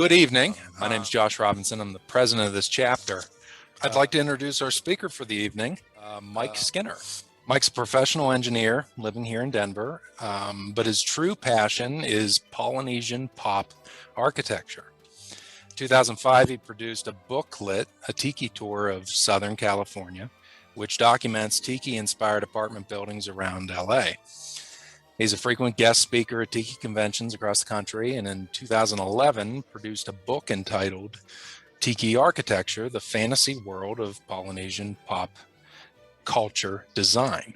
Good evening. My name is Josh Robinson. I'm the president of this chapter. I'd like to introduce our speaker for the evening, Mike Skinner. Mike's a professional engineer living here in Denver, but his true passion is Polynesian Pop Architecture. In 2005, he produced a booklet, a Tiki tour of Southern California, which documents Tiki-inspired apartment buildings around LA. He's a frequent guest speaker at Tiki conventions across the country, and in 2011 produced a book entitled Tiki Architecture, the Fantasy World of Polynesian Pop Culture Design.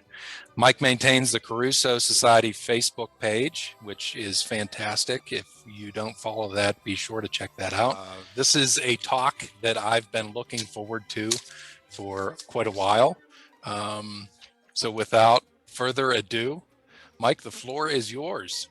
Mike maintains the Caruso Society Facebook page, which is fantastic. If you don't follow that, be sure to check that out. This is a talk that I've been looking forward to for quite a while. So without further ado, Mike, the floor is yours.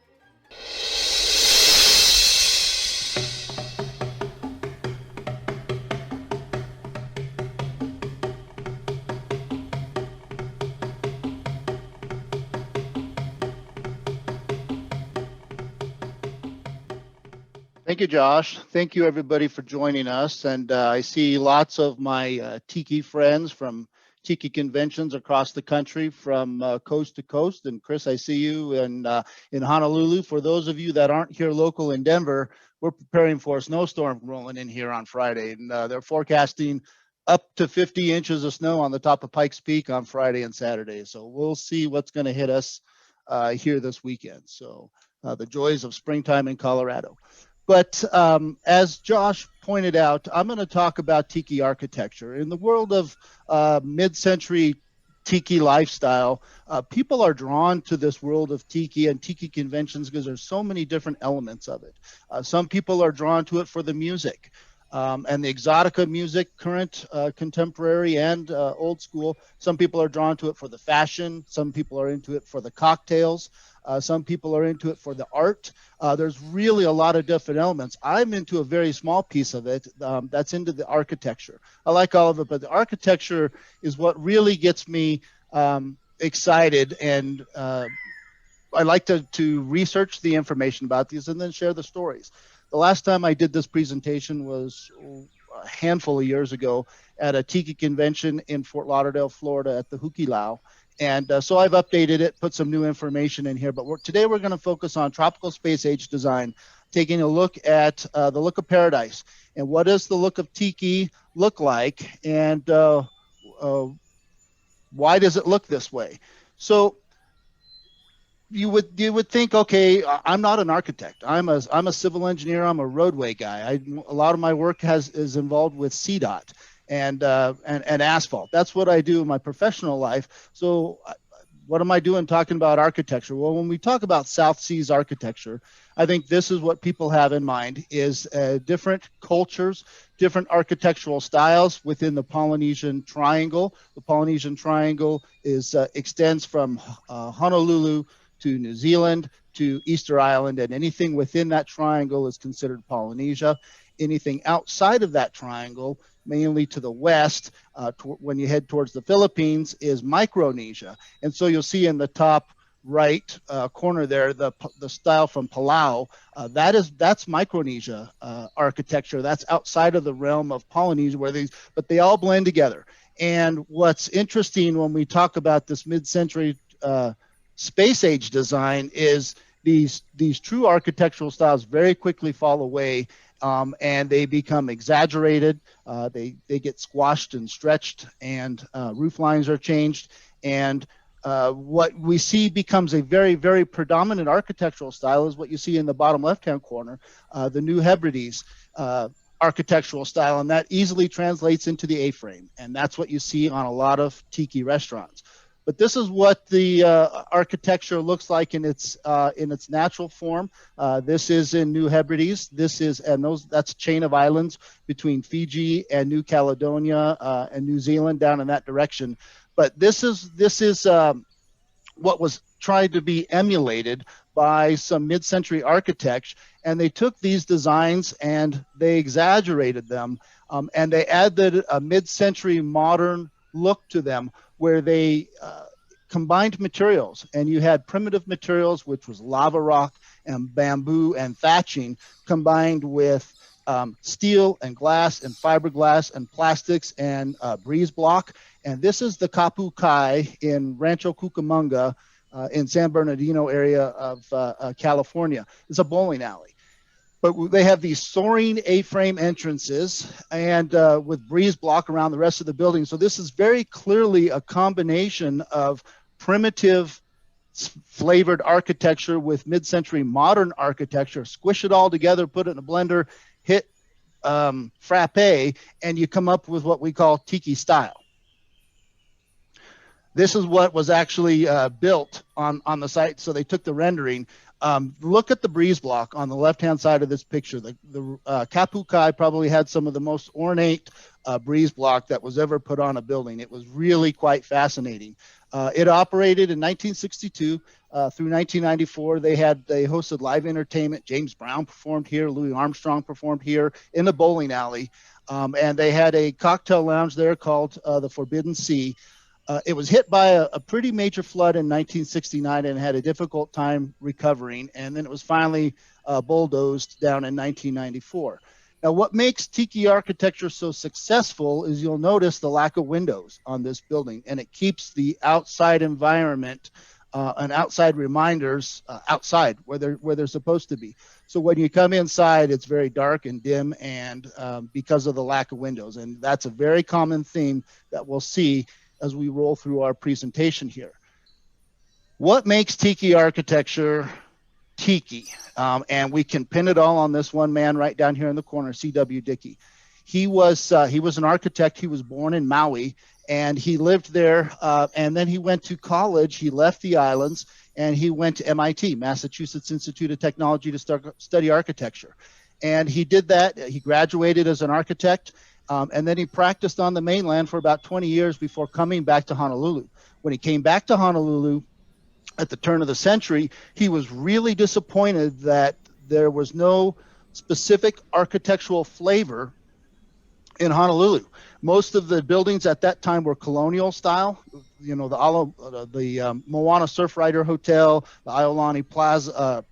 Thank you, Josh. Thank you, everybody, for joining us. And I see lots of my Tiki friends from Tiki conventions across the country from coast to coast. And Chris, I see you in Honolulu. For those of you that aren't here local in Denver, we're preparing for a snowstorm rolling in here on Friday. And they're forecasting up to 50 inches of snow on the top of Pikes Peak on Friday and Saturday. So we'll see what's going to hit us here this weekend. So the joys of springtime in Colorado. But as Josh pointed out, I'm going to talk about Tiki architecture. In the world of mid-century Tiki lifestyle, people are drawn to this world of Tiki and Tiki conventions because there's so many different elements of it. Some people are drawn to it for the music and the exotica music, current, contemporary, and old school. Some people are drawn to it for the fashion. Some people are into it for the cocktails. Some people are into it for the art. There's really a lot of different elements. I'm into a very small piece of it that's into the architecture. I like all of it, but the architecture is what really gets me excited. And I like to research the information about these and then share the stories. The last time I did this presentation was a handful of years ago at a Tiki convention in Fort Lauderdale, Florida at the Hukilau. And so I've updated it, put some new information in here. But today we're going to focus on tropical space age design, taking a look at the look of paradise. And what does the look of Tiki look like? And why does it look this way? So you would think, okay, I'm not an architect. I'm a civil engineer. I'm a roadway guy. A lot of my work is involved with CDOT. And asphalt. That's what I do in my professional life. So what am I doing talking about architecture? Well, when we talk about South Seas architecture, I think this is what people have in mind is different cultures, different architectural styles within the Polynesian Triangle. The Polynesian Triangle extends from Honolulu to New Zealand to Easter Island, and anything within that triangle is considered Polynesia. Anything outside of that triangle, mainly to the west, when you head towards the Philippines, is Micronesia. And so you'll see in the top right corner there, the style from Palau, that's Micronesia architecture. That's outside of the realm of Polynesia, but they all blend together. And what's interesting when we talk about this mid-century space age design is these true architectural styles very quickly fall away. And they become exaggerated. They get squashed and stretched, and roof lines are changed. And what we see becomes a very, very predominant architectural style is what you see in the bottom left-hand corner, the New Hebrides architectural style, and that easily translates into the A-frame. And that's what you see on a lot of Tiki restaurants. But this is what the architecture looks like in its natural form. This is in New Hebrides. That's a chain of islands between Fiji and New Caledonia and New Zealand down in that direction. But this is what was tried to be emulated by some mid-century architects, and they took these designs and they exaggerated them, and they added a mid-century modern look to them, where they combined materials, and you had primitive materials, which was lava rock and bamboo and thatching, combined with steel and glass and fiberglass and plastics and breeze block. And this is the Kapu Kai in Rancho Cucamonga in San Bernardino area of California. It's a bowling alley. But they have these soaring A-frame entrances and with breeze block around the rest of the building. So this is very clearly a combination of primitive flavored architecture with mid-century modern architecture. Squish it all together, put it in a blender, hit frappe, and you come up with what we call Tiki style. This is what was actually built on the site. So they took the rendering. Look at the breeze block on the left-hand side of this picture. The Kapu Kai probably had some of the most ornate breeze block that was ever put on a building. It was really quite fascinating. It operated in 1962 through 1994. They hosted live entertainment. James Brown performed here. Louis Armstrong performed here in the bowling alley. And they had a cocktail lounge there called the Forbidden Sea. It was hit by a pretty major flood in 1969 and had a difficult time recovering. And then it was finally bulldozed down in 1994. Now, what makes Tiki architecture so successful is you'll notice the lack of windows on this building, and it keeps the outside environment and outside reminders outside where they're supposed to be. So when you come inside, it's very dark and dim, and because of the lack of windows. And that's a very common theme that we'll see as we roll through our presentation here. What makes Tiki architecture Tiki? And we can pin it all on this one man right down here in the corner, C.W. Dickey. He was an architect. He was born in Maui, and he lived there. And then he went to college. He left the islands, and he went to MIT, Massachusetts Institute of Technology, to study architecture. And he did that. He graduated as an architect. And then he practiced on the mainland for about 20 years before coming back to Honolulu. When he came back to Honolulu at the turn of the century, he was really disappointed that there was no specific architectural flavor in Honolulu. Most of the buildings at that time were colonial style. You know, the Moana Surfrider Hotel, the Iolani Plaza,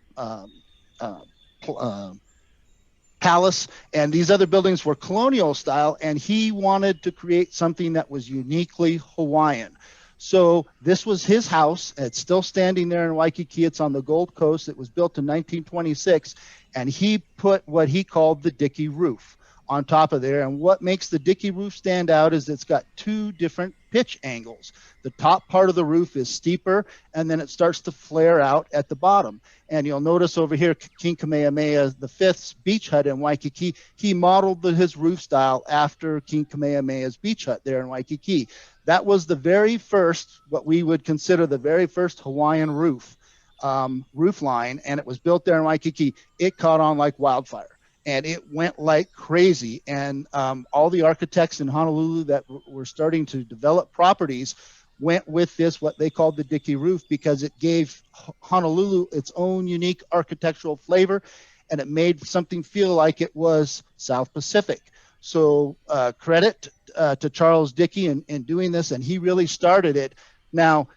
Palace, and these other buildings were colonial style, and he wanted to create something that was uniquely Hawaiian. So this was his house. It's still standing there in Waikiki. It's on the Gold Coast. It was built in 1926, and he put what he called the Dickey roof on top of there. And what makes the Dickey roof stand out is it's got two different pitch angles. The top part of the roof is steeper, and then it starts to flare out at the bottom. And you'll notice over here, King Kamehameha V's beach hut in Waikiki, he modeled his roof style after King Kamehameha's beach hut there in Waikiki. That was the very first, what we would consider the very first Hawaiian roof line, and it was built there in Waikiki. It caught on like wildfire, and it went like crazy. And all the architects in Honolulu that were starting to develop properties went with this, what they called the Dickey roof, because it gave Honolulu its own unique architectural flavor, and it made something feel like it was South Pacific. So credit to Charles Dickey in doing this, and he really started it. Now,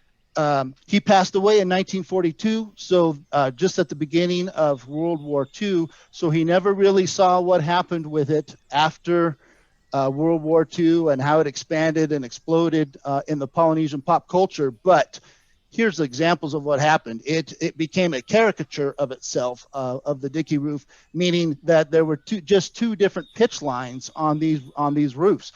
he passed away in 1942, so just at the beginning of World War II, so he never really saw what happened with it after World War II and how it expanded and exploded in the Polynesian pop culture. But here's examples of what happened. It became a caricature of itself, of the Dickey roof, meaning that there were just two different pitch lines on these roofs,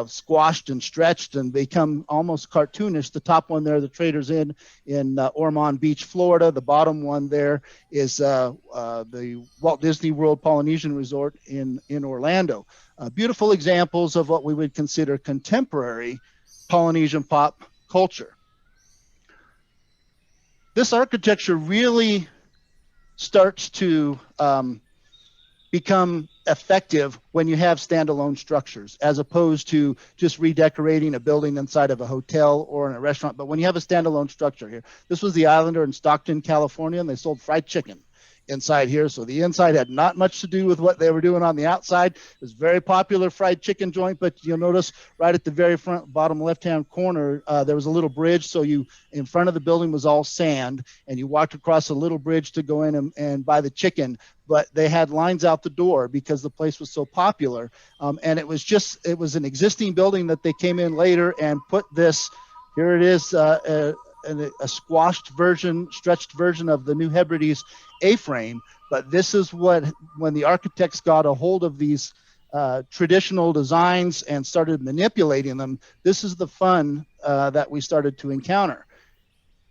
squashed and stretched and become almost cartoonish. The top one there, the Trader's Inn in Ormond Beach, Florida. The bottom one there is the Walt Disney World Polynesian Resort in Orlando. Beautiful examples of what we would consider contemporary Polynesian pop culture. This architecture really starts to become effective when you have standalone structures, as opposed to just redecorating a building inside of a hotel or in a restaurant. But when you have a standalone structure here, this was the Islander in Stockton, California, and they sold fried chicken inside here. So the inside had not much to do with what they were doing on the outside. It was a very popular fried chicken joint, but you'll notice right at the very front bottom left-hand corner, there was a little bridge. So in front of the building was all sand, and you walked across a little bridge to go in and buy the chicken. But they had lines out the door because the place was so popular. And it was an existing building that they came in later and put this, here it is, a squashed version, stretched version of the New Hebrides A-frame. But this is when the architects got a hold of these traditional designs and started manipulating them, this is the fun that we started to encounter.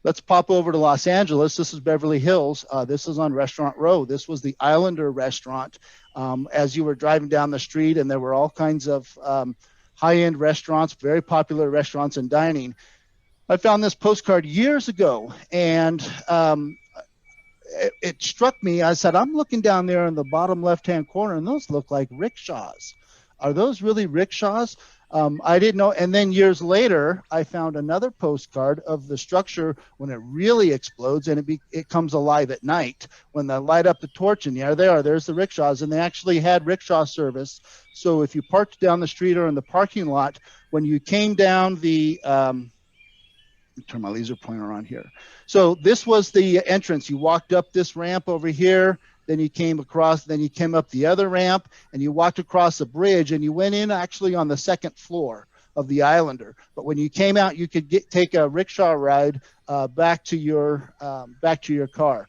Let's pop over to Los Angeles. This is Beverly Hills. This is on Restaurant Row. This was the Islander restaurant as you were driving down the street, and there were all kinds of high-end restaurants, very popular restaurants and dining. I found this postcard years ago, and it struck me. I said, I'm looking down there in the bottom left-hand corner, and those look like rickshaws. Are those really rickshaws? I didn't know. And then years later, I found another postcard of the structure when it really explodes and it comes alive at night when they light up the torch. And there's the rickshaws. And they actually had rickshaw service. So if you parked down the street or in the parking lot, when you came down the turn my laser pointer on here. So this was the entrance. You walked up this ramp over here. Then you came across, then you came up the other ramp, and you walked across the bridge, and you went in actually on the second floor of the Islander. But when you came out, you could take a rickshaw ride back to your car.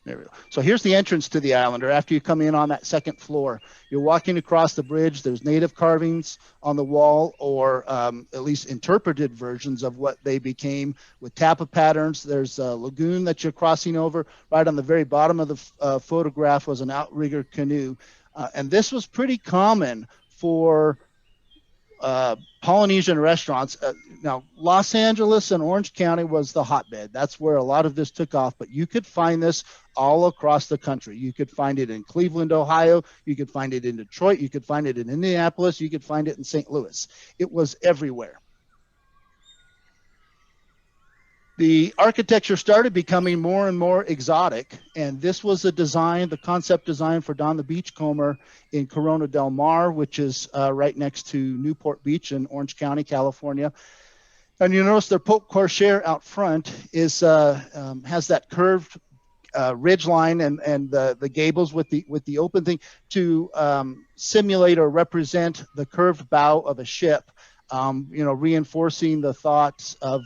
There we go. So here's the entrance to the Islander after you come in on that second floor. You're walking across the bridge. There's native carvings on the wall, or at least interpreted versions of what they became with tapa patterns. There's a lagoon that you're crossing over. Right on the very bottom of the photograph was an outrigger canoe. And this was pretty common for Polynesian restaurants. Now, Los Angeles and Orange County was the hotbed. That's where a lot of this took off, but you could find this all across the country. You could find it in Cleveland, Ohio. You could find it in Detroit. You could find it in Indianapolis. You could find it in St. Louis. It was everywhere. The architecture started becoming more and more exotic, and this was a design, the concept design for Don the Beachcomber in Corona del Mar, which is right next to Newport Beach in Orange County, California. And you notice their Pope Corsair out front is has that curved ridge line and the gables with the open thing to simulate or represent the curved bow of a ship, reinforcing the thoughts of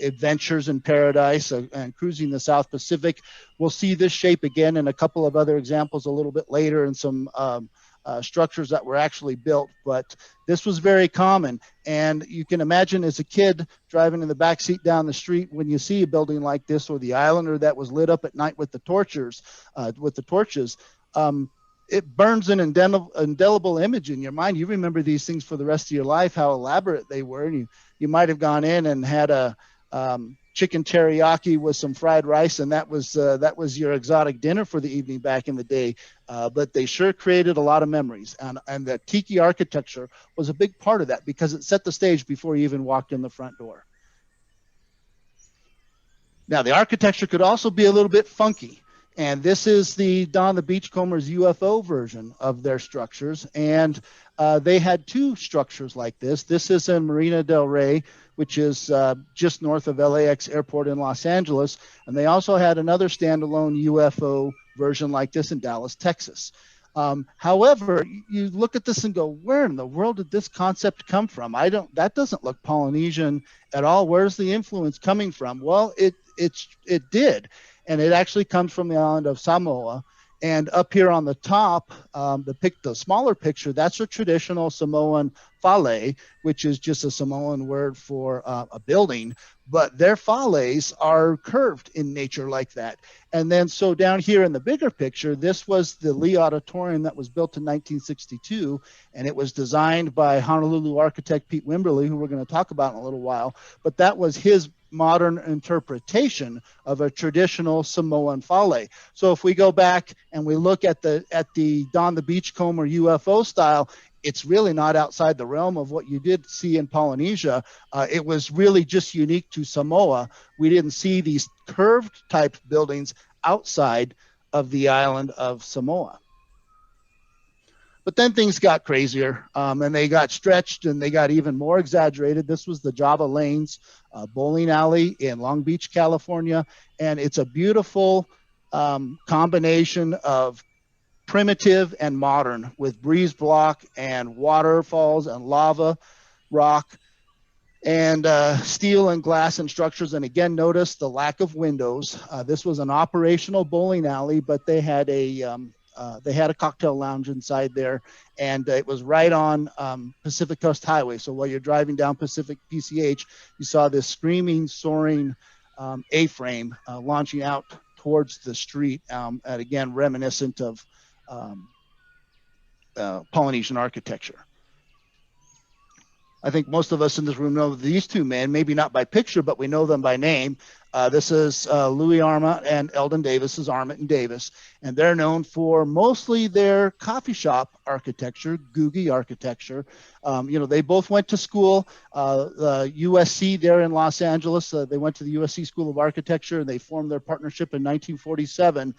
adventures in paradise and cruising the South Pacific. We'll see this shape again in a couple of other examples a little bit later in some structures that were actually built, but this was very common. And you can imagine as a kid driving in the back seat down the street, when you see a building like this or the Islander that was lit up at night with the torches, it burns an indelible image in your mind. You remember these things for the rest of your life, how elaborate they were. And you might have gone in and had a chicken teriyaki with some fried rice, and that was your exotic dinner for the evening back in the day. But they sure created a lot of memories. And the Tiki architecture was a big part of that because it set the stage before you even walked in the front door. Now, the architecture could also be a little bit funky. And this is the Don the Beachcomber's UFO version of their structures. And they had two structures like this. This is in Marina del Rey, which is just north of LAX Airport in Los Angeles. And they also had another standalone UFO version like this in Dallas, Texas. However, you look at this and go, where in the world did this concept come from? That doesn't look Polynesian at all. Where's the influence coming from? Well, it did. And it actually comes from the island of Samoa. And up here on the top, the smaller picture, that's a traditional Samoan fale, which is just a Samoan word for a building. But their fales are curved in nature like that. And then so down here in the bigger picture, this was the Lee Auditorium that was built in 1962. And it was designed by Honolulu architect Pete Wimberly, who we're going to talk about in a little while. But that was his modern interpretation of a traditional Samoan fale. So if we go back and we look at the Don the Beachcomber UFO style, it's really not outside the realm of what you did see in Polynesia. It was really just unique to Samoa. We didn't see these curved type buildings outside of the island of Samoa. But then things got crazier, and they got stretched, and they got even more exaggerated. This was the Java Lanes bowling alley in Long Beach, California, and it's a beautiful combination of primitive and modern, with breeze block and waterfalls and lava rock and steel and glass and structures. And again, notice the lack of windows. This was an operational bowling alley, but they had a cocktail lounge inside there, and it was right on Pacific Coast Highway. So while you're driving down Pacific PCH, you saw this screaming, soaring A-frame launching out towards the street, and again, reminiscent of Polynesian architecture. I think most of us in this room know these two men, maybe not by picture, but we know them by name. This is Louis Arma and Eldon Davis. This is Arma and Davis, and they're known for mostly their coffee shop architecture, Googie architecture. They both went to school, the USC there in Los Angeles. They went to the USC School of Architecture, and they formed their partnership in 1947.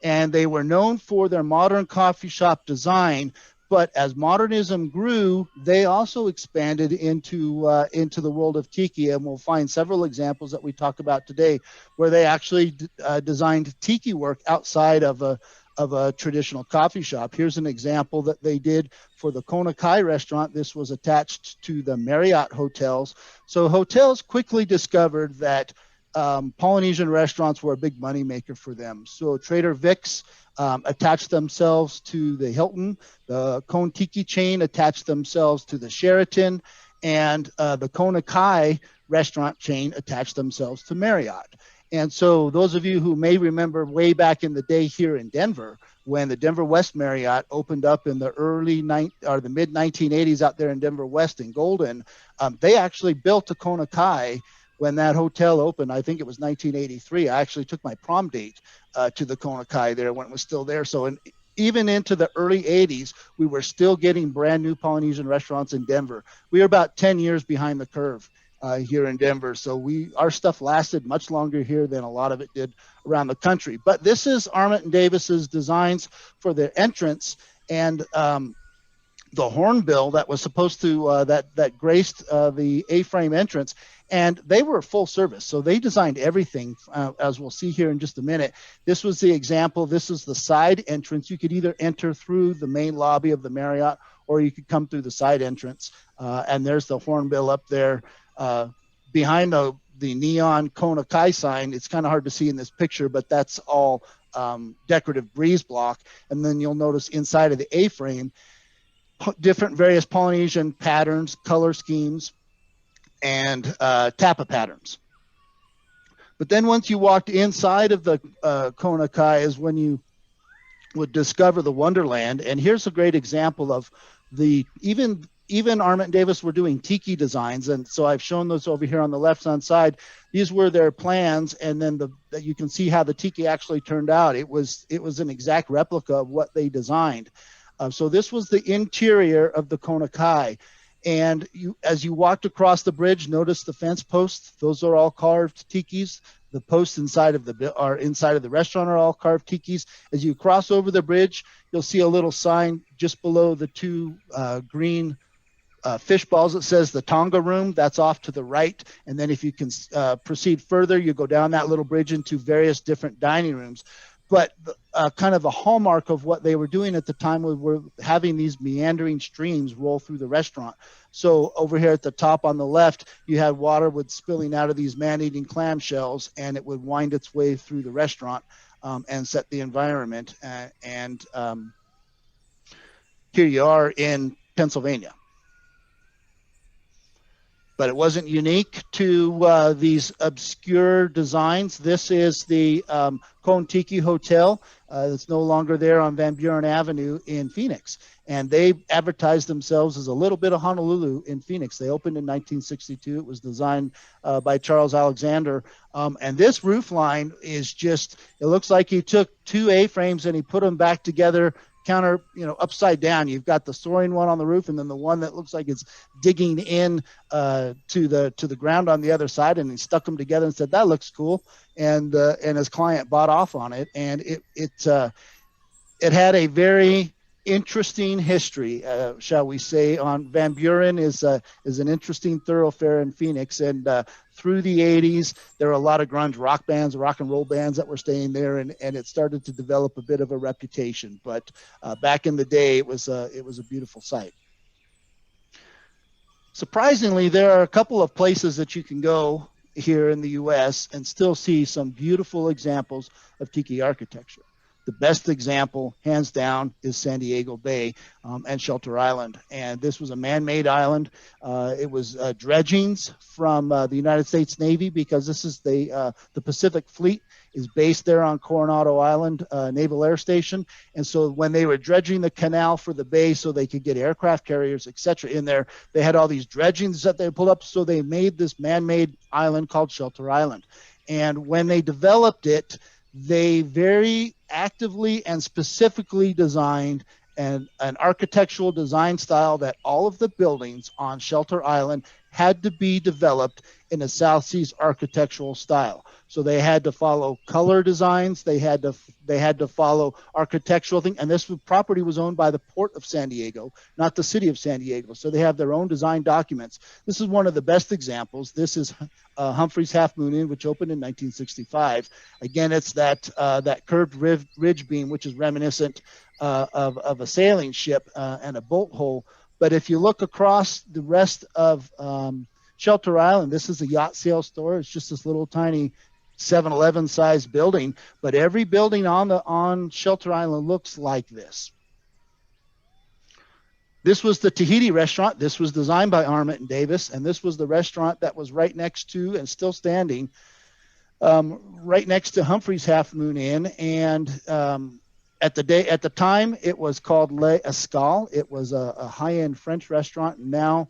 And they were known for their modern coffee shop design. But as modernism grew, they also expanded into the world of Tiki, and we'll find several examples that we talk about today, where they actually designed Tiki work outside of a traditional coffee shop. Here's an example that they did for the Kona Kai restaurant. This was attached to the Marriott hotels. So hotels quickly discovered that Polynesian restaurants were a big moneymaker for them. So Trader Vic's attached themselves to the Hilton, the Kontiki chain attached themselves to the Sheraton, and the Kona Kai restaurant chain attached themselves to Marriott. And so those of you who may remember way back in the day here in Denver, when the Denver West Marriott opened up in the the mid 1980s out there in Denver West in Golden, they actually built a Kona Kai when that hotel opened. I think it was 1983. I actually took my prom date to the Kona Kai there when it was still there. So even into the early 80s, we were still getting brand new Polynesian restaurants in Denver. We were about 10 years behind the curve here in Denver. So our stuff lasted much longer here than a lot of it did around the country. But this is Arma and Davis's designs for their entrance, and the hornbill that was supposed to that graced the A-frame entrance. And they were full service, so they designed everything, as we'll see here in just a minute. This was the example. This is the side entrance. You could either enter through the main lobby of the Marriott, or you could come through the side entrance. And there's the hornbill up there behind the neon Kona Kai sign. It's kind of hard to see in this picture, but that's all decorative breeze block. And then you'll notice inside of the A-frame, different various Polynesian patterns, color schemes, and tapa patterns. But then once you walked inside of the Kona Kai is when you would discover the Wonderland. And here's a great example of even Arma and Davis were doing Tiki designs. And so I've shown those over here on the left-hand side. These were their plans. And then you can see how the Tiki actually turned out. It was an exact replica of what they designed. So this was the interior of the Kona Kai. And as you walked across the bridge, notice the fence posts. Those are all carved Tikis. The posts inside of the restaurant are all carved Tikis. As you cross over the bridge, you'll see a little sign just below the two green fish balls that says the Tonga Room. That's off to the right. And then if you can proceed further, you go down that little bridge into various different dining rooms. But kind of the hallmark of what they were doing at the time were having these meandering streams roll through the restaurant. So over here at the top on the left, you had water spilling out of these man-eating clam shells, and it would wind its way through the restaurant and set the environment. And here you are in Pennsylvania. But it wasn't unique to these obscure designs. This is the Kontiki Hotel. It's no longer there on Van Buren Avenue in Phoenix. And they advertised themselves as a little bit of Honolulu in Phoenix. They opened in 1962. It was designed by Charles Alexander. And this roof line is it looks like he took two A-frames and he put them back together counter, upside down. You've got the soaring one on the roof, and then the one that looks like it's digging in to the ground on the other side. And he stuck them together and said, "That looks cool." And his client bought off on it, and it had a very interesting history, shall we say. On Van Buren is an interesting thoroughfare in Phoenix, and through the 80s, there were a lot of grunge rock bands, rock and roll bands that were staying there, and it started to develop a bit of a reputation. But back in the day, it was a beautiful site. Surprisingly, there are a couple of places that you can go here in the U.S. and still see some beautiful examples of tiki architecture. The best example, hands down, is San Diego Bay and Shelter Island. And this was a man-made island. It was dredgings from the United States Navy, because this is the Pacific Fleet is based there on Coronado Island Naval Air Station. And so when they were dredging the canal for the bay so they could get aircraft carriers, etc., in there, they had all these dredgings that they pulled up. So they made this man-made island called Shelter Island. And when they developed it, they very actively and specifically designed an architectural design style that all of the buildings on Shelter Island had to be developed in a South Seas architectural style. So they had to follow color designs, they had to follow architectural things, and this property was owned by the Port of San Diego, not the City of San Diego. So they have their own design documents. This is one of the best examples. This is Humphreys Half Moon Inn, which opened in 1965. Again, it's that curved ridge beam, which is reminiscent of a sailing ship and a bolt hole. But if you look across the rest of Shelter Island, this is a yacht sales store. It's just this little tiny 7-Eleven sized building, but every building on Shelter Island looks like this. This was the Tahiti Restaurant. This was designed by Arma and Davis, and this was the restaurant that was right next to and still standing right next to Humphreys Half Moon Inn. And at the time, it was called Le Escale. It was a high-end French restaurant, and now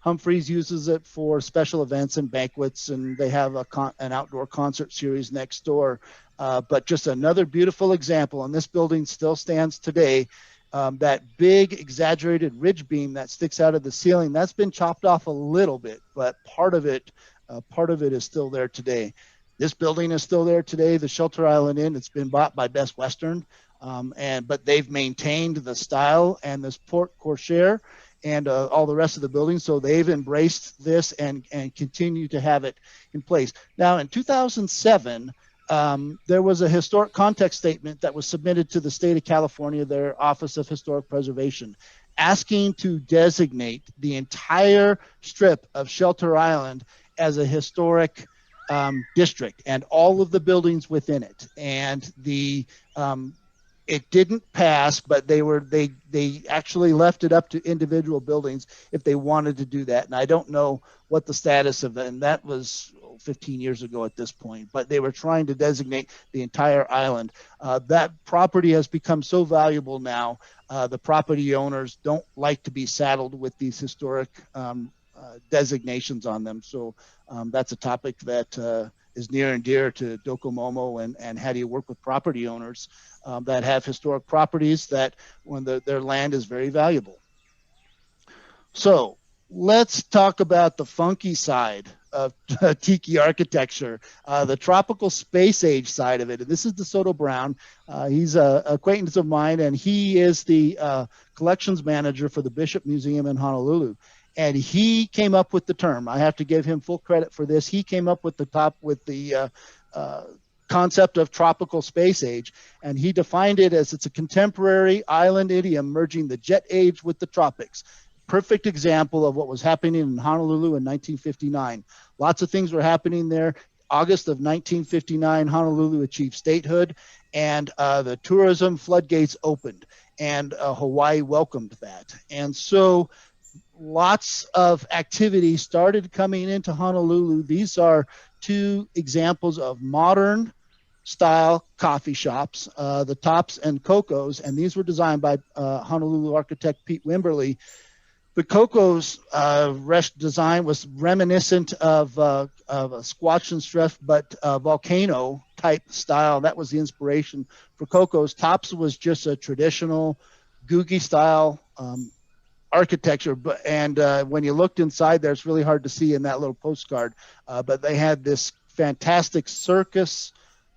Humphreys uses it for special events and banquets, and they have an outdoor concert series next door. But just another beautiful example, and this building still stands today. That big exaggerated ridge beam that sticks out of the ceiling, that's been chopped off a little bit, but part of it is still there today. This building is still there today, the Shelter Island Inn. It's been bought by Best Western, but they've maintained the style and this Port Corsair and all the rest of the buildings. So they've embraced this and continue to have it in place. Now, in 2007, there was a historic context statement that was submitted to the state of California, their Office of Historic Preservation, asking to designate the entire strip of Shelter Island as a historic district and all of the buildings within it. And it didn't pass, but they actually left it up to individual buildings if they wanted to do that. And I don't know what the status of it, and that was 15 years ago at this point, but they were trying to designate the entire island. That property has become so valuable now, the property owners don't like to be saddled with these historic designations on them. So that's a topic that is near and dear to Docomomo, and how do you work with property owners that have historic properties that when their land is very valuable. So let's talk about the funky side of tiki architecture, the tropical space age side of it. And this is DeSoto Brown. He's an acquaintance of mine, and he is the collections manager for the Bishop Museum in Honolulu. And he came up with the term. I have to give him full credit for this. He came up with the concept of tropical space age, and he defined it as it's a contemporary island idiom merging the jet age with the tropics. Perfect example of what was happening in Honolulu in 1959. Lots of things were happening there. August of 1959, Honolulu achieved statehood, and the tourism floodgates opened, and Hawaii welcomed that. And so lots of activity started coming into Honolulu. These are two examples of modern style coffee shops, the Tops and Coco's, and these were designed by Honolulu architect Pete Wimberly. The Coco's design was reminiscent of a squatch and stress, but volcano type style. That was the inspiration for Coco's. Tops was just a traditional Googie style architecture, and when you looked inside there, it's really hard to see in that little postcard, but they had this fantastic circus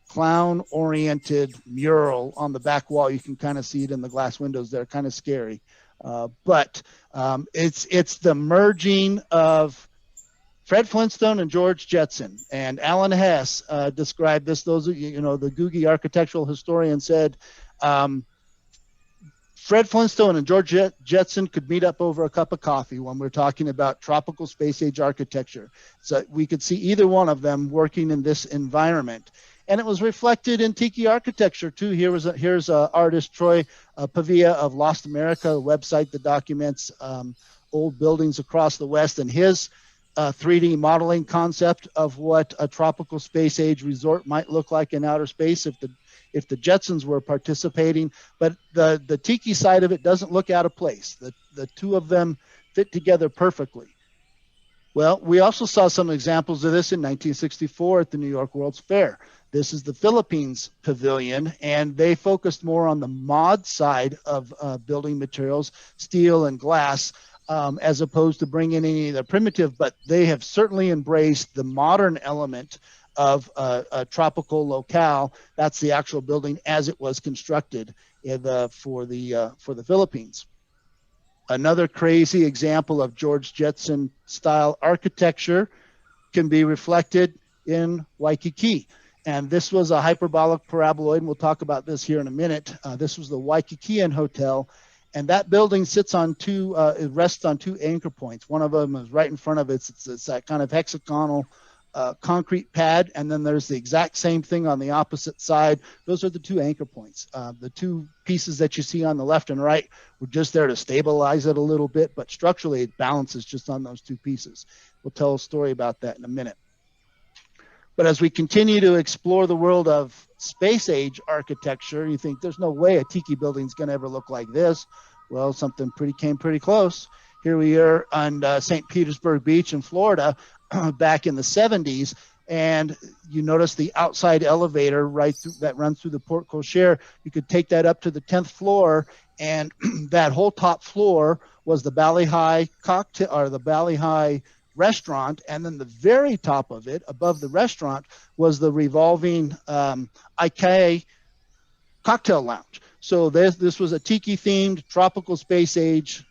clown oriented mural on the back wall. You can kind of see it in the glass windows there, kind of scary, but it's the merging of Fred Flintstone and George Jetson. And Alan Hess described this. Those, you know, the Googie architectural historian said, Fred Flintstone and George Jetson could meet up over a cup of coffee when we're talking about tropical space age architecture. So we could see either one of them working in this environment. And it was reflected in Tiki architecture too. Here's artist Troy Pavia of Lost America, a website that documents old buildings across the West, and his 3D modeling concept of what a tropical space age resort might look like in outer space if the Jetsons were participating. But the Tiki side of it doesn't look out of place. The two of them fit together perfectly. Well, we also saw some examples of this in 1964 at the New York World's Fair. This is the Philippines Pavilion, and they focused more on the mod side of building materials, steel and glass, as opposed to bringing any of the primitive, but they have certainly embraced the modern element of a tropical locale. That's the actual building as it was constructed for the Philippines. Another crazy example of George Jetson style architecture can be reflected in Waikiki. And this was a hyperbolic paraboloid, and we'll talk about this here in a minute. This was the Waikikian Hotel, and that building sits on it rests on two anchor points. One of them is right in front of it. It's that kind of hexagonal concrete pad, and then there's the exact same thing on the opposite side. Those are the two anchor points. The two pieces that you see on the left and right were just there to stabilize it a little bit, but structurally it balances just on those two pieces. We'll tell a story about that in a minute. But as we continue to explore the world of space age architecture, you think there's no way a Tiki building is going to ever look like this. Well, something came pretty close. Here we are on St. Petersburg Beach in Florida back in the 70s. And you notice the outside elevator that runs through the porte cochere. You could take that up to the 10th floor, and that whole top floor was the Bali High cocktail, or the Bali High restaurant, and then the very top of it, above the restaurant, was the revolving Mai Kai cocktail lounge. So this was a Tiki-themed tropical space age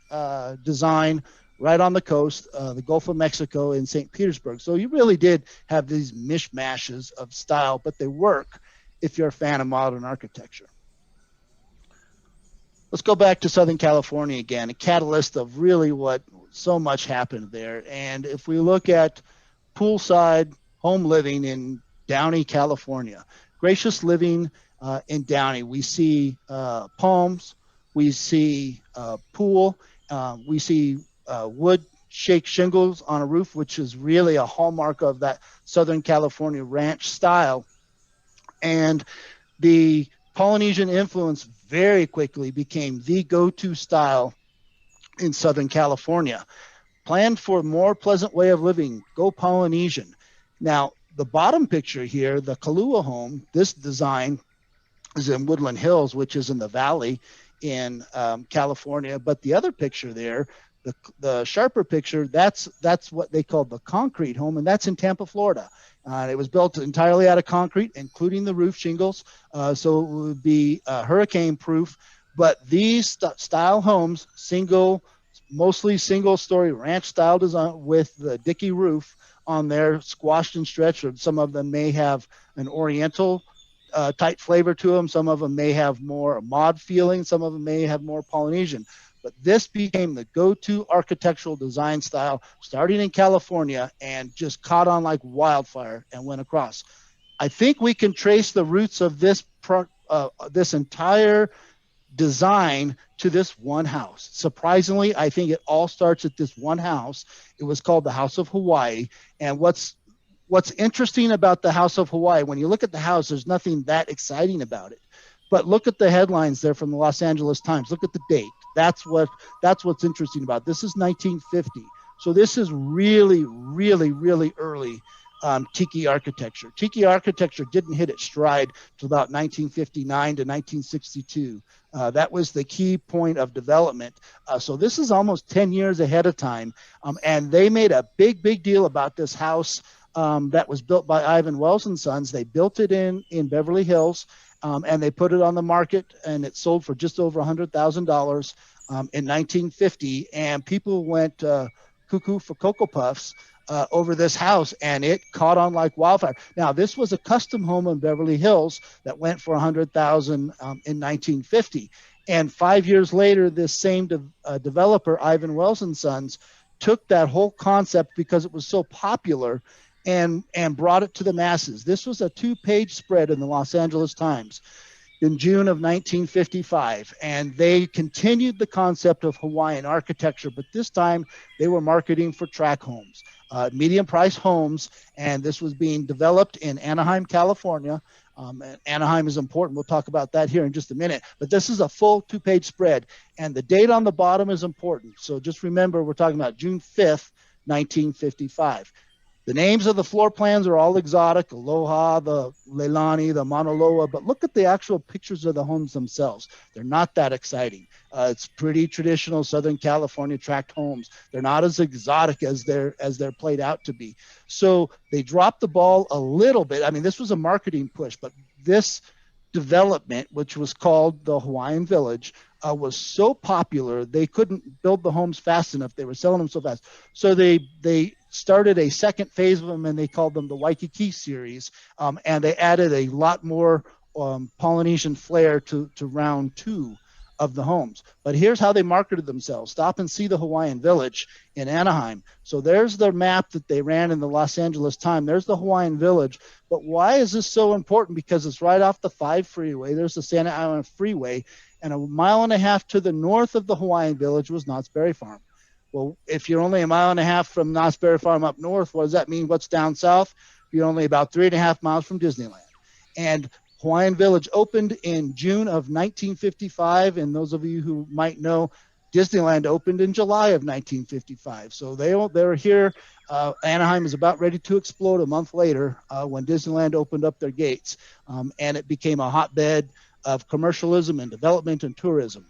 design right on the coast, the Gulf of Mexico in St. Petersburg. So you really did have these mishmashes of style, but they work if you're a fan of modern architecture. Let's go back to Southern California again, a catalyst of really what so much happened there. And if we look at poolside home living in Downey, California, gracious living in Downey, we see palms, we see pool, we see wood shake shingles on a roof, which is really a hallmark of that Southern California ranch style. And the Polynesian influence very quickly became the go-to style in Southern California. Planned for a more pleasant way of living, go Polynesian. Now, the bottom picture here, the Kalua home, this design is in Woodland Hills, which is in the valley in California. But the other picture there, the sharper picture, that's what they call the concrete home, and that's in Tampa, Florida. It was built entirely out of concrete, including the roof shingles, so it would be hurricane proof. But these style homes, mostly single story ranch style design with the dicky roof on there, squashed and stretched, or some of them may have an oriental type flavor to them. Some of them may have more mod feeling. Some of them may have more Polynesian. But this became the go-to architectural design style starting in California and just caught on like wildfire and went across. I think we can trace the roots of this entire design to this one house. Surprisingly, I think it all starts at this one house. It was called the House of Hawaii. And what's interesting about the House of Hawaii, when you look at the house, there's nothing that exciting about it. But look at the headlines there from the Los Angeles Times. Look at the date. That's what's interesting about it. This is 1950. So this is really, really, really early Tiki architecture. Tiki architecture didn't hit its stride till about 1959 to 1962. That was the key point of development. So this is almost 10 years ahead of time. And they made a big deal about this house that was built by Ivan Wells and Sons. They built it in Beverly Hills, and they put it on the market, and it sold for just over $100,000 in 1950. And people went cuckoo for Cocoa Puffs over this house, and it caught on like wildfire. Now, this was a custom home in Beverly Hills that went for $100,000 in 1950. And 5 years later, this same developer, Ivan Wells and Sons, took that whole concept because it was so popular and brought it to the masses. This was a 2-page spread in the Los Angeles Times in June of 1955, and they continued the concept of Hawaiian architecture, but this time they were marketing for tract homes, medium price homes, and this was being developed in Anaheim, California. And Anaheim is important. We'll talk about that here in just a minute, but this is a full 2-page spread, and the date on the bottom is important. So just remember, we're talking about June 5th, 1955. The names of the floor plans are all exotic, Aloha, the Leilani, the Mauna Loa, but look at the actual pictures of the homes themselves. They're not that exciting. It's pretty traditional Southern California tract homes. They're not as exotic as they're played out to be. So they dropped the ball a little bit. I mean, this was a marketing push, but this development, which was called the Hawaiian Village, was so popular they couldn't build the homes fast enough. They were selling them so fast. So they started a second phase of them, and they called them the Waikiki series, and they added a lot more Polynesian flair to round 2 of the homes. But here's how they marketed themselves. Stop and see the Hawaiian Village in Anaheim. So there's the map that they ran in the Los Angeles Times. There's the Hawaiian Village. But why is this so important? Because it's right off the 5 freeway. There's the Santa Ana Freeway, and a mile and a half to the north of the Hawaiian Village was Knott's Berry Farm. Well, if you're only a mile and a half from Knott's Berry Farm up north, what does that mean? What's down south? You're only about 3.5 miles from Disneyland. And Hawaiian Village opened in June of 1955. And those of you who might know, Disneyland opened in July of 1955. So they're here. Anaheim is about ready to explode a month later when Disneyland opened up their gates. And it became a hotbed of commercialism and development and tourism.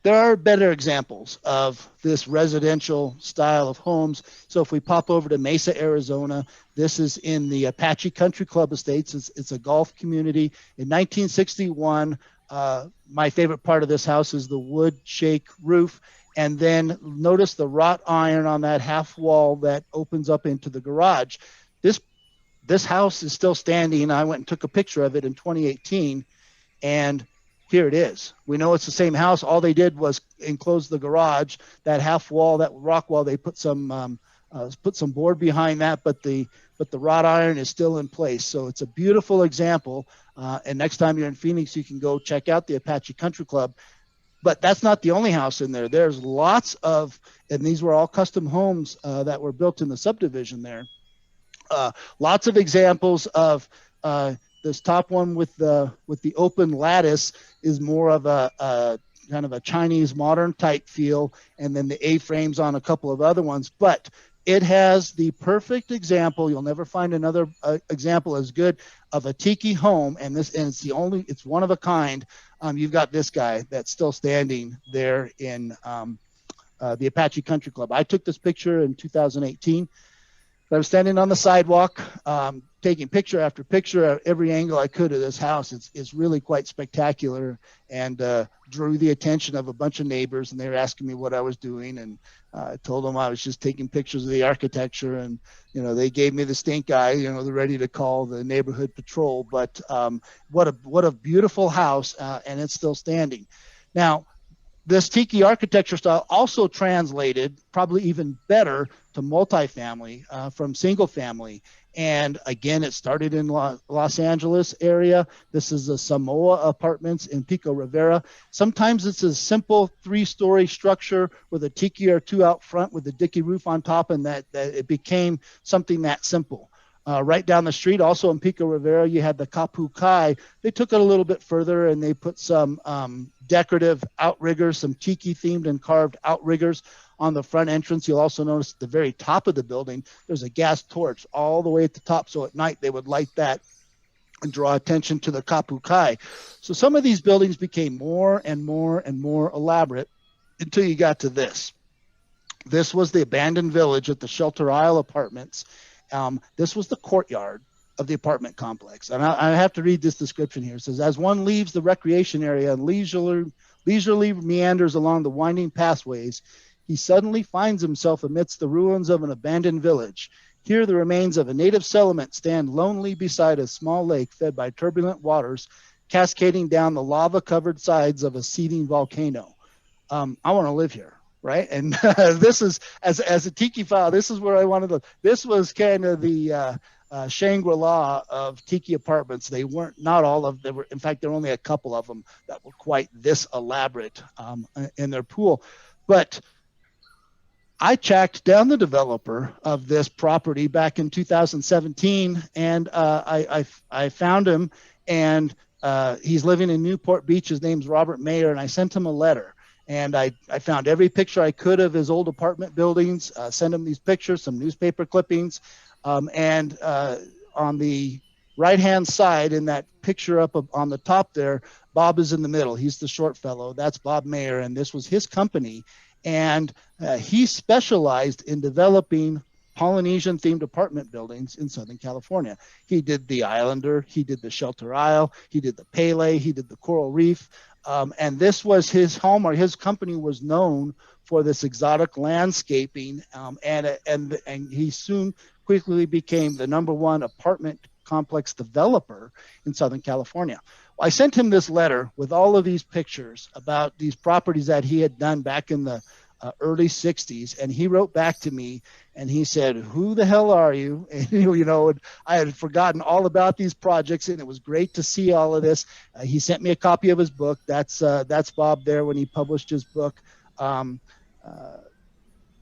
There are better examples of this residential style of homes. So if we pop over to Mesa, Arizona, this is in the Apache Country Club Estates. It's a golf community. In 1961, my favorite part of this house is the wood shake roof. And then notice the wrought iron on that half wall that opens up into the garage. This house is still standing. I went and took a picture of it in 2018, and here it is. We know it's the same house. All they did was enclose the garage, that half wall, that rock wall. They put some board behind that, but the wrought iron is still in place. So it's a beautiful example. And next time you're in Phoenix, you can go check out the Apache Country Club. But that's not the only house in there. There's lots of, and these were all custom homes that were built in the subdivision there. Lots of examples of this top one with the open lattice is more of a kind of a Chinese modern type feel, and then the A-frames on a couple of other ones. But it has the perfect example. You'll never find another example as good of a tiki home, and it's one of a kind. You've got this guy that's still standing there in the Apache Country Club. I took this picture in 2018. I was standing on the sidewalk, taking picture after picture at every angle I could of this house. It's really quite spectacular, and drew the attention of a bunch of neighbors, and they were asking me what I was doing, and I told them I was just taking pictures of the architecture, and they gave me the stink eye. They're ready to call the neighborhood patrol. But what a beautiful house, and it's still standing. Now, this tiki architecture style also translated probably even better to multifamily from single family. And again, it started in Los Angeles area. This is the Samoa apartments in Pico, Rivera. Sometimes it's a simple 3-story structure with a tiki or 2 out front with a dicky roof on top, and that it became something that simple. Right down the street, also in Pico Rivera, you had the Kapu Kai. They took it a little bit further, and they put some decorative outriggers, some tiki themed and carved outriggers on the front entrance. You'll also notice at the very top of the building, there's a gas torch all the way at the top. So at night, they would light that and draw attention to the kapu kai. So some of these buildings became more and more and more elaborate until you got to this. This was the abandoned village at the Shelter Isle Apartments. This was the courtyard of the apartment complex. And I have to read this description here. It says, as one leaves the recreation area and leisurely meanders along the winding pathways, he suddenly finds himself amidst the ruins of an abandoned village. Here, the remains of a native settlement stand lonely beside a small lake fed by turbulent waters, cascading down the lava-covered sides of a seething volcano. I want to live here, right? And this is, as a Tiki file, this is where I wanted to. This was kind of the Shangri-La of Tiki apartments. They weren't, not all of them. In fact, there were only a couple of them that were quite this elaborate in their pool. But I tracked down the developer of this property back in 2017, and I found him, and he's living in Newport Beach. His name's Robert Mayer, and I sent him a letter. And I found every picture I could of his old apartment buildings, sent him these pictures, some newspaper clippings, and on the right-hand side in that picture up on the top there, Bob is in the middle. He's the short fellow. That's Bob Mayer, and this was his company. And he specialized in developing Polynesian-themed apartment buildings in Southern California. He did the Islander, he did the Shelter Isle, he did the Pele, he did the Coral Reef, and this was his home, or his company was known for this exotic landscaping, and he soon quickly became the #1 apartment complex developer in Southern California. Well, I sent him this letter with all of these pictures about these properties that he had done back in the early 60s, and he wrote back to me and he said, who the hell are you? And, you know, I had forgotten all about these projects, and it was great to see all of this. He sent me a copy of his book. That's Bob there when he published his book,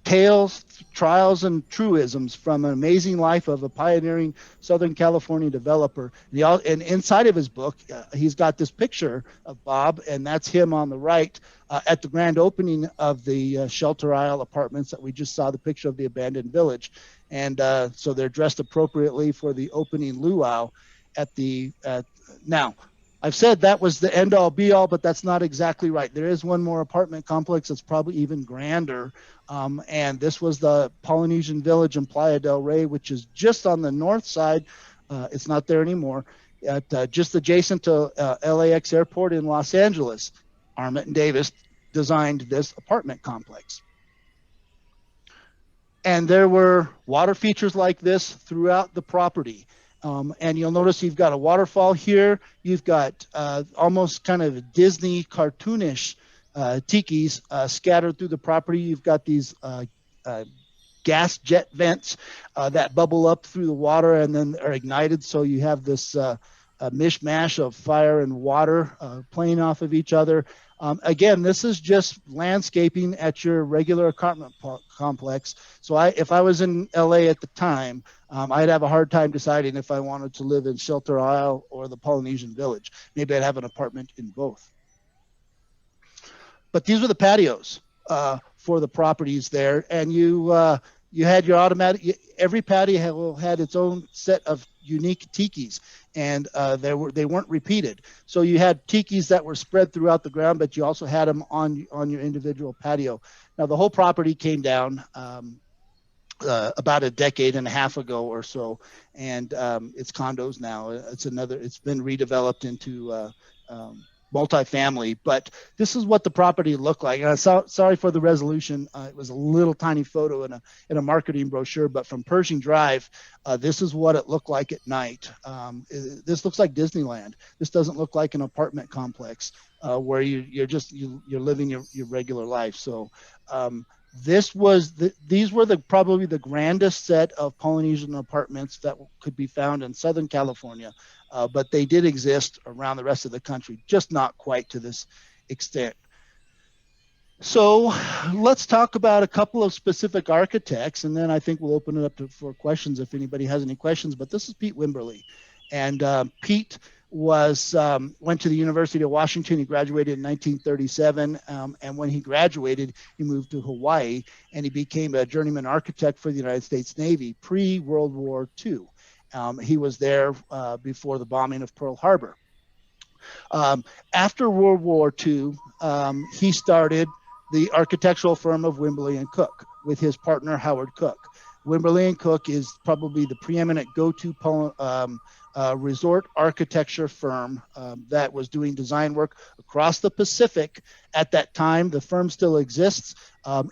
Tales, Trials, and Truisms from an Amazing Life of a Pioneering Southern California Developer. And inside of his book, he's got this picture of Bob, and that's him on the right at the grand opening of the Shelter Isle Apartments that we just saw the picture of the abandoned village. And so they're dressed appropriately for the opening luau at the now. I've said that was the end-all be-all, but that's not exactly right. There is one more apartment complex that's probably even grander, and this was the Polynesian Village in Playa del Rey, which is just on the north side. It's not there anymore. Just adjacent to LAX Airport in Los Angeles. Arma and Davis designed this apartment complex. And there were water features like this throughout the property. And you'll notice you've got a waterfall here. You've got almost kind of Disney cartoonish tikis scattered through the property. You've got these gas jet vents that bubble up through the water and then are ignited. So you have this mishmash of fire and water playing off of each other. Again, this is just landscaping at your regular apartment complex. So if I was in LA at the time, I'd have a hard time deciding if I wanted to live in Shelter Isle or the Polynesian Village. Maybe I'd have an apartment in both. But these were the patios for the properties there. And you had your automatic, every patio had its own set of unique tikis, and they weren't repeated. So you had tikis that were spread throughout the ground, but you also had them on your individual patio. Now the whole property came down about a decade and a half ago or so, and it's condos now. It's been redeveloped into multifamily, but this is what the property looked like. Sorry for the resolution. It was a little tiny photo in a marketing brochure, but from Pershing Drive, this is what it looked like at night. This looks like Disneyland. This doesn't look like an apartment complex where you're living your regular life. So these were probably the grandest set of Polynesian apartments that could be found in Southern California. But they did exist around the rest of the country, just not quite to this extent. So let's talk about a couple of specific architects, and then I think we'll open it up for questions if anybody has any questions. But this is Pete Wimberly. And Pete went to the University of Washington. He graduated in 1937, and when he graduated, he moved to Hawaii, and he became a journeyman architect for the United States Navy pre-World War II. He was there before the bombing of Pearl Harbor. After World War II, he started the architectural firm of Wimberly and Cook with his partner Howard Cook. Wimberly and Cook is probably the preeminent go-to resort architecture firm that was doing design work across the Pacific at that time. The firm still exists.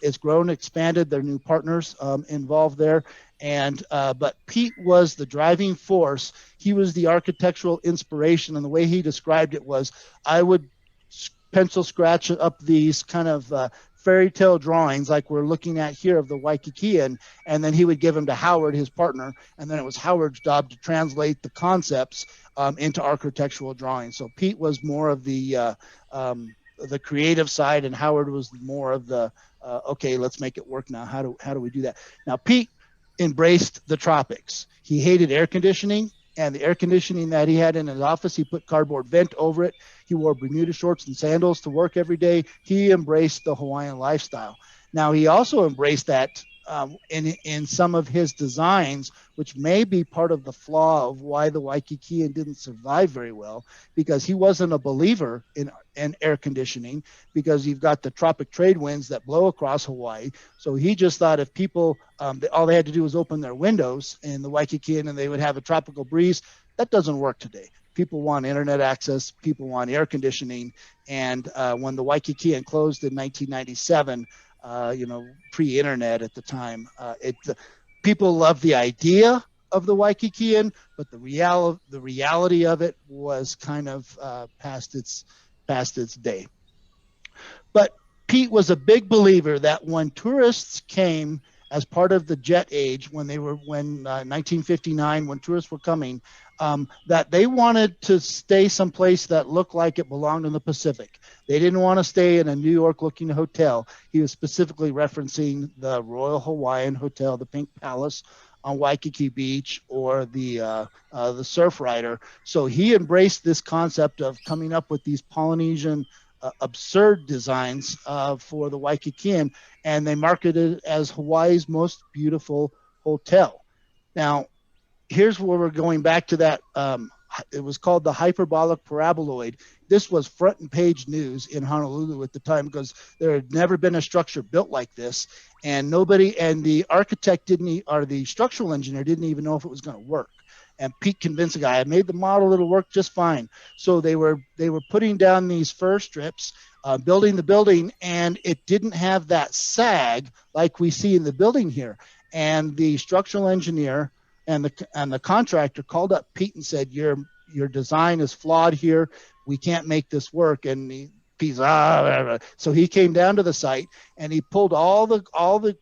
It's grown, expanded. There are new partners involved there. But Pete was the driving force. He was the architectural inspiration. And the way he described it was, I would pencil scratch up these kind of fairy tale drawings like we're looking at here of the Waikikian, and then he would give them to Howard, his partner, and then it was Howard's job to translate the concepts into architectural drawings. So Pete was more of the creative side, and Howard was more of the okay, let's make it work now. How do we do that? Now Pete embraced the tropics. He hated air conditioning, and the air conditioning that he had in his office, he put cardboard vent over it. He wore Bermuda shorts and sandals to work every day. He embraced the Hawaiian lifestyle. Now, he also embraced that in some of his designs, which may be part of the flaw of why the Waikikian didn't survive very well, because he wasn't a believer in air conditioning, because you've got the tropic trade winds that blow across Hawaii. So he just thought if people, all they had to do was open their windows in the Waikikian and they would have a tropical breeze. That doesn't work today. People want internet access. People want air conditioning. And when the Waikikian closed in 1997, pre-internet at the time, people loved the idea of the Waikikian, but the reality of it was kind of past its day. But Pete was a big believer that when tourists came as part of the jet age, when 1959, when tourists were coming, that they wanted to stay someplace that looked like it belonged in the Pacific. They didn't want to stay in a New York looking hotel. He was specifically referencing the Royal Hawaiian Hotel, the Pink Palace on Waikiki Beach, or the Surf Rider. So he embraced this concept of coming up with these Polynesian absurd designs for the Waikikian, and they marketed it as Hawaii's most beautiful hotel. Now, here's where we're going back to that. It was called the Hyperbolic Paraboloid. This was front and page news in Honolulu at the time, because there had never been a structure built like this, and the architect or the structural engineer didn't even know if it was going to work. And Pete convinced the guy, I made the model, it'll work just fine. So they were putting down these fur strips, building the building, and it didn't have that sag like we see in the building here. And the structural engineer and the contractor called up Pete and said, your design is flawed here. We can't make this work. And Pete's so he came down to the site and he pulled all the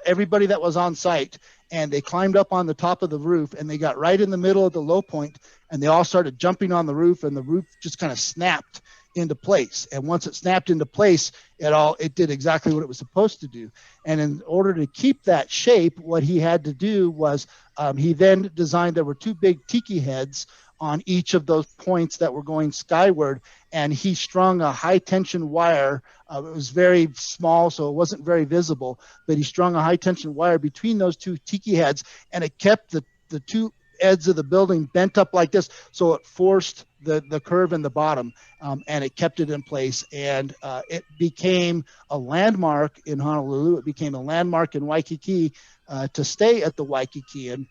everybody that was on site, and they climbed up on the top of the roof, and they got right in the middle of the low point, and they all started jumping on the roof, and the roof just kind of snapped into place. And once it snapped into place, it did exactly what it was supposed to do. And in order to keep that shape, what he had to do was he then designed, there were two big tiki heads on each of those points that were going skyward, and he strung a high tension wire. It was very small, so it wasn't very visible, but he strung a high tension wire between those two tiki heads, and it kept the two edges of the building bent up like this, so it forced the curve in the bottom, and it kept it in place. And it became a landmark in Honolulu. It became a landmark in Waikiki to stay at the Waikikian.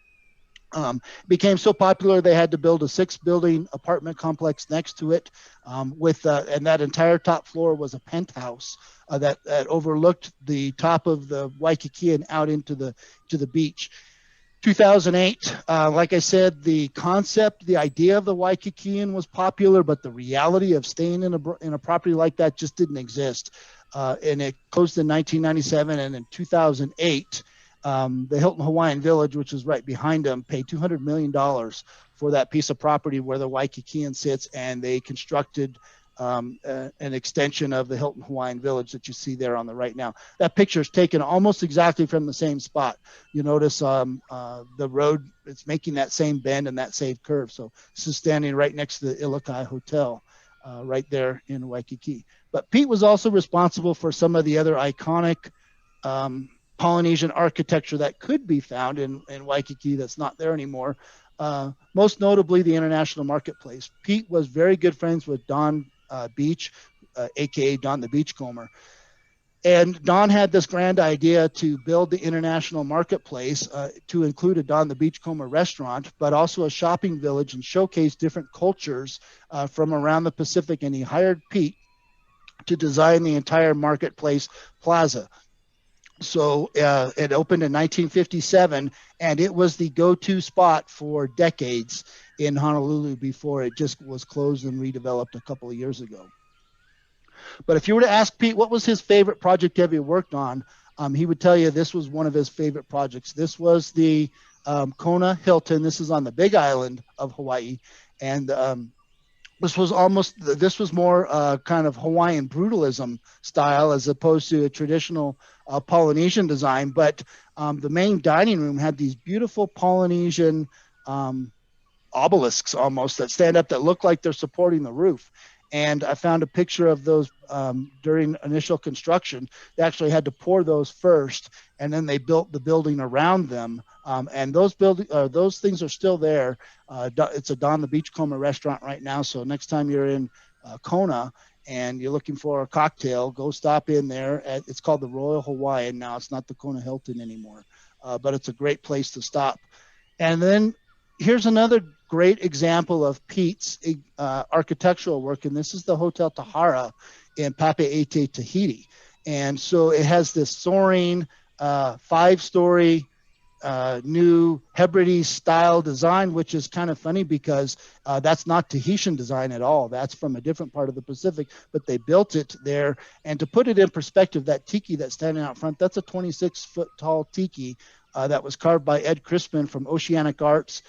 Became so popular they had to build a 6-building apartment complex next to it, and that entire top floor was a penthouse that overlooked the top of the Waikikian out into the beach. 2008, like I said, the concept, the idea of the Waikikian was popular, but the reality of staying in a property like that just didn't exist. And it closed in 1997, and in 2008. The Hilton Hawaiian Village, which is right behind them, paid $200 million for that piece of property where the Waikikian sits, and they constructed an extension of the Hilton Hawaiian Village that you see there on the right now. That picture is taken almost exactly from the same spot. You notice the road, it's making that same bend and that same curve. So this is standing right next to the Ilokai Hotel, right there in Waikiki. But Pete was also responsible for some of the other iconic Polynesian architecture that could be found in Waikiki that's not there anymore. Most notably, the International Marketplace. Pete was very good friends with Don Beach, aka Don the Beachcomber. And Don had this grand idea to build the International Marketplace to include a Don the Beachcomber restaurant, but also a shopping village and showcase different cultures from around the Pacific. And he hired Pete to design the entire marketplace plaza. So it opened in 1957, and it was the go-to spot for decades in Honolulu before it just was closed and redeveloped a couple of years ago. But if you were to ask Pete what was his favorite project ever he worked on, he would tell you this was one of his favorite projects. This was the Kona Hilton. This is on the Big Island of Hawaii, and this was more kind of Hawaiian brutalism style as opposed to a traditional Polynesian design. But the main dining room had these beautiful Polynesian obelisks almost that stand up that look like they're supporting the roof. And I found a picture of those during initial construction. They actually had to pour those first, and then they built the building around them. And those things are still there. It's a Don the Beachcomber restaurant right now. So next time you're in Kona and you're looking for a cocktail, go stop in there. It's called the Royal Hawaiian now. It's not the Kona Hilton anymore, but it's a great place to stop. And then here's another great example of Pete's architectural work, and this is the Hotel Tahara in Pape, Tahiti. And so it has this soaring 5-story new Hebrides style design, which is kind of funny because that's not Tahitian design at all. That's from a different part of the Pacific, but they built it there. And to put it in perspective, that tiki that's standing out front, that's a 26-foot tall tiki that was carved by Ed Crispin from Oceanic Arts.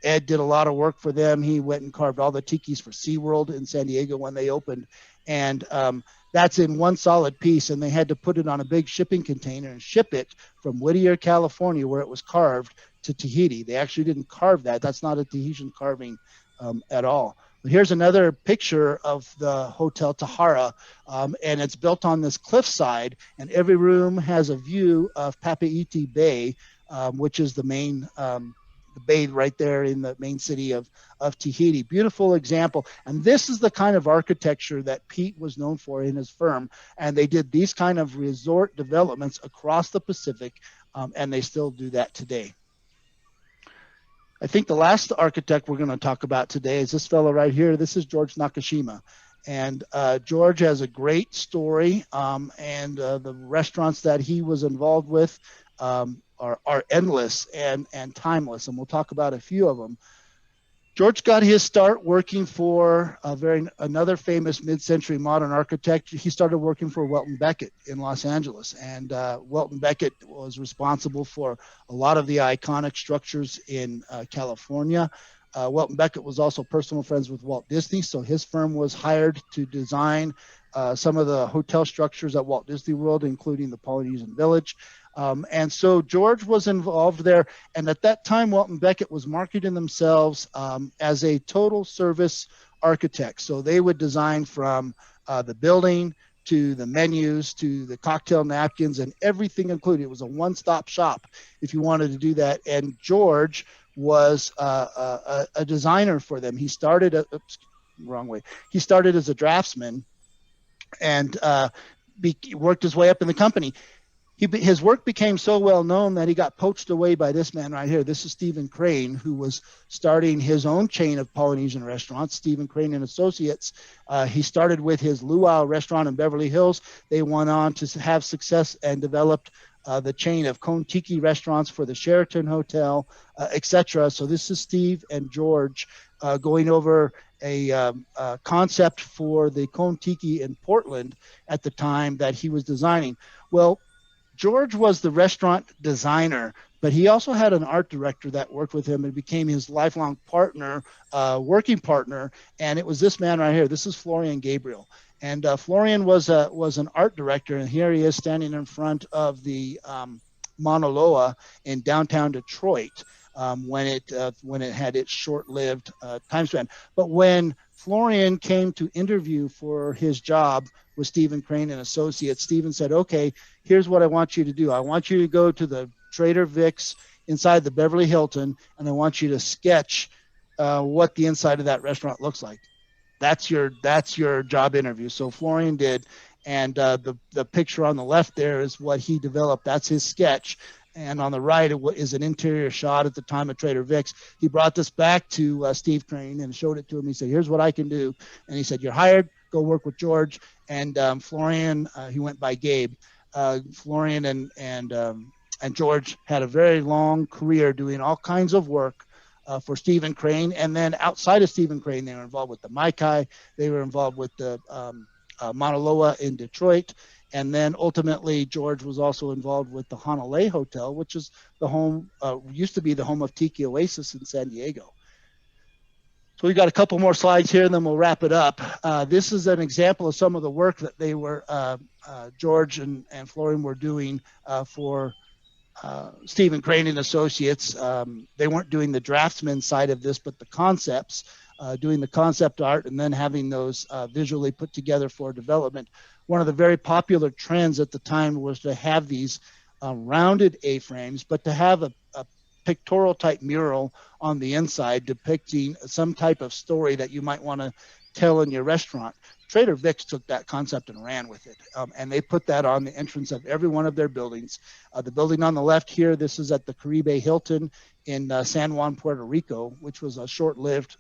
Ed did a lot of work for them. He went and carved all the tikis for SeaWorld in San Diego when they opened. And that's in one solid piece, and they had to put it on a big shipping container and ship it from Whittier, California, where it was carved, to Tahiti. They actually didn't carve that. That's not a Tahitian carving at all. But here's another picture of the Hotel Tahara, and it's built on this cliffside, and every room has a view of Papeete Bay, which is the main the bay right there in the main city of Tahiti. Beautiful example. And this is the kind of architecture that Pete was known for in his firm. And they did these kind of resort developments across the Pacific, and they still do that today. I think the last architect we're going to talk about today is this fellow right here. This is George Nakashima. And George has a great story, and the restaurants that he was involved with are endless and timeless, and we'll talk about a few of them. George got his start working for another famous mid-century modern architect. He started working for Welton Becket in Los Angeles, and Welton Becket was responsible for a lot of the iconic structures in California. Welton Becket was also personal friends with Walt Disney, so his firm was hired to design some of the hotel structures at Walt Disney World, including the Polynesian Village. And so George was involved there. And at that time, Welton Becket was marketing themselves as a total service architect. So they would design from the building to the menus to the cocktail napkins and everything included. It was a one-stop shop if you wanted to do that. And George was a designer for them. He started He started as a draftsman and worked his way up in the company. His work became so well known that he got poached away by this man right here. This is Stephen Crane, who was starting his own chain of Polynesian restaurants, Stephen Crane and Associates. He started with his Luau restaurant in Beverly Hills. They went on to have success and developed the chain of Kontiki restaurants for the Sheraton Hotel, etc. So this is Steve and George going over a concept for the Kontiki in Portland at the time that he was designing. Well, George was the restaurant designer, but he also had an art director that worked with him and became his lifelong partner, working partner. And it was this man right here. This is Florian Gabriel. And Florian was an art director, and here he is standing in front of the Mauna Loa in downtown Detroit when it had its short-lived time span. But when Florian came to interview for his job with Stephen Crane and Associates, Stephen said, "Okay, here's what I want you to do. I want you to go to the Trader Vic's inside the Beverly Hilton, and I want you to sketch what the inside of that restaurant looks like." That's your job interview. So Florian did, and the picture on the left there is what he developed. That's his sketch, and on the right is an interior shot at the time of Trader Vic's. He brought this back to Steve Crane and showed it to him. He said, "Here's what I can do," and he said, "You're hired. Go work with George." And Florian, he went by Gabe. Florian and George had a very long career doing all kinds of work for Stephen Crane. And then outside of Stephen Crane, they were involved with the Mai Kai. They were involved with the Mauna Loa in Detroit. And then ultimately, George was also involved with the Honolulu Hotel, which is the home, used to be the home of Tiki Oasis in San Diego. So we got a couple more slides here, and then we'll wrap it up. This is an example of some of the work that they were, George and Florian were doing for Stephen Crane and Associates. They weren't doing the draftsman side of this, but the concepts, doing the concept art and then having those visually put together for development. One of the very popular trends at the time was to have these rounded A-frames, but to have a pictorial type mural on the inside depicting some type of story that you might want to tell in your restaurant. Trader Vic's took that concept and ran with it, and they put that on the entrance of every one of their buildings. The building on the left here, this is at the Caribe Hilton in San Juan, Puerto Rico, which was a short-lived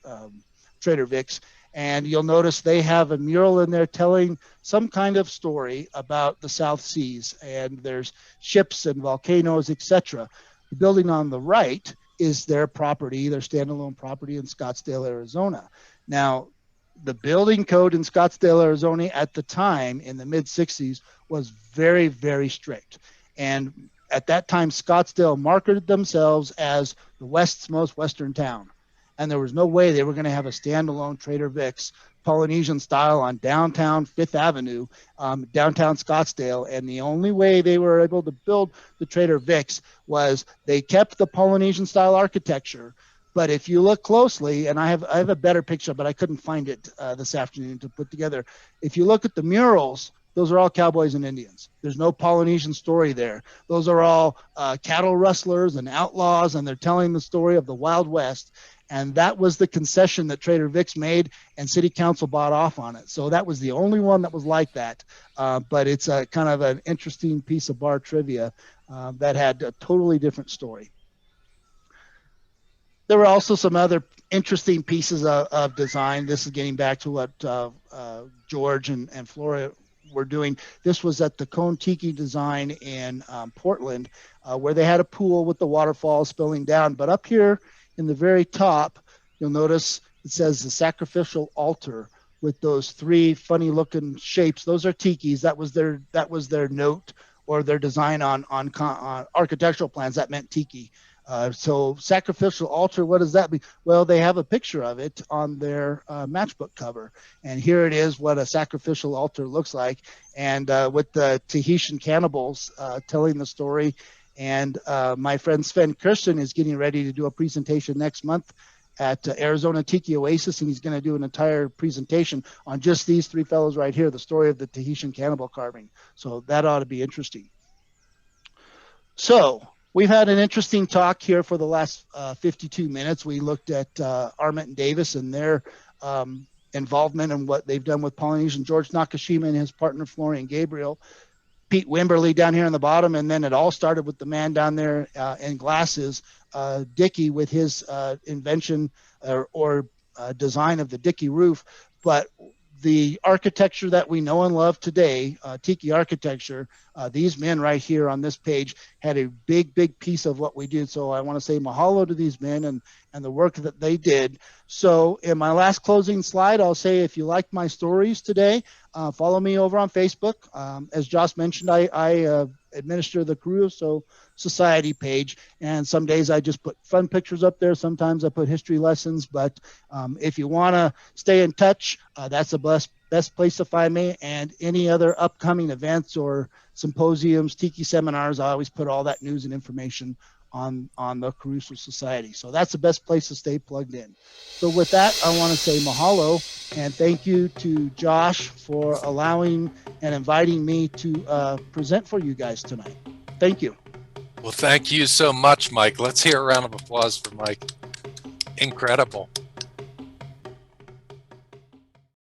Trader Vic's. And you'll notice they have a mural in there telling some kind of story about the South Seas, and there's ships and volcanoes, etc. The building on the right is their property, their standalone property in Scottsdale, Arizona. Now, the building code in Scottsdale, Arizona at the time in the mid-60s was very, very strict. And at that time, Scottsdale marketed themselves as the West's most Western town. And there was no way they were going to have a standalone Trader Vic's Polynesian style on downtown Fifth Avenue, downtown Scottsdale. And the only way they were able to build the Trader Vic's was they kept the Polynesian style architecture. But if you look closely, and I have a better picture, but I couldn't find it this afternoon to put together. If you look at the murals, those are all cowboys and Indians. There's no Polynesian story there. Those are all cattle rustlers and outlaws, and they're telling the story of the Wild West. And that was the concession that Trader Vic's made, and City Council bought off on it. So that was the only one that was like that. But it's a kind of an interesting piece of bar trivia that had a totally different story. There were also some other interesting pieces of design. This is getting back to what George and Flora were doing. This was at the Kontiki design in Portland, where they had a pool with the waterfall spilling down. But up here in the very top, you'll notice it says the sacrificial altar with those three funny looking shapes. Those are tikis. That was their note or their design on architectural plans. That meant tiki. So sacrificial altar, what does that mean? Well, they have a picture of it on their matchbook cover. And here it is what a sacrificial altar looks like. And with the Tahitian cannibals telling the story. And my friend Sven Kirsten is getting ready to do a presentation next month at Arizona Tiki Oasis. And he's going to do an entire presentation on just these three fellows right here, the story of the Tahitian cannibal carving. So that ought to be interesting. So we've had an interesting talk here for the last 52 minutes. We looked at Arma and Davis and their involvement and what they've done with Polynesian, George Nakashima and his partner Florian Gabriel, Pete Wimberly down here on the bottom, and then it all started with the man down there in glasses, Dickie, with his invention or design of the Dickie roof. But the architecture that we know and love today, Tiki architecture, these men right here on this page had a big piece of what we did. So I want to say mahalo to these men, and and the work that they did. So in my last closing slide, I'll say, if you liked my stories today, follow me over on Facebook. As Josh mentioned, I administer the Caruso Society page, and some days I just put fun pictures up there. Sometimes I put history lessons, but if you want to stay in touch, that's the best place to find me. And any other upcoming events or symposiums, Tiki seminars, I always put all that news and information on the Caruso Society. So that's the best place to stay plugged in. So with that, I want to say mahalo and thank you to Josh for allowing and inviting me to present for you guys tonight. Thank you. Well, thank you so much, Mike. Let's hear a round of applause for Mike. Incredible.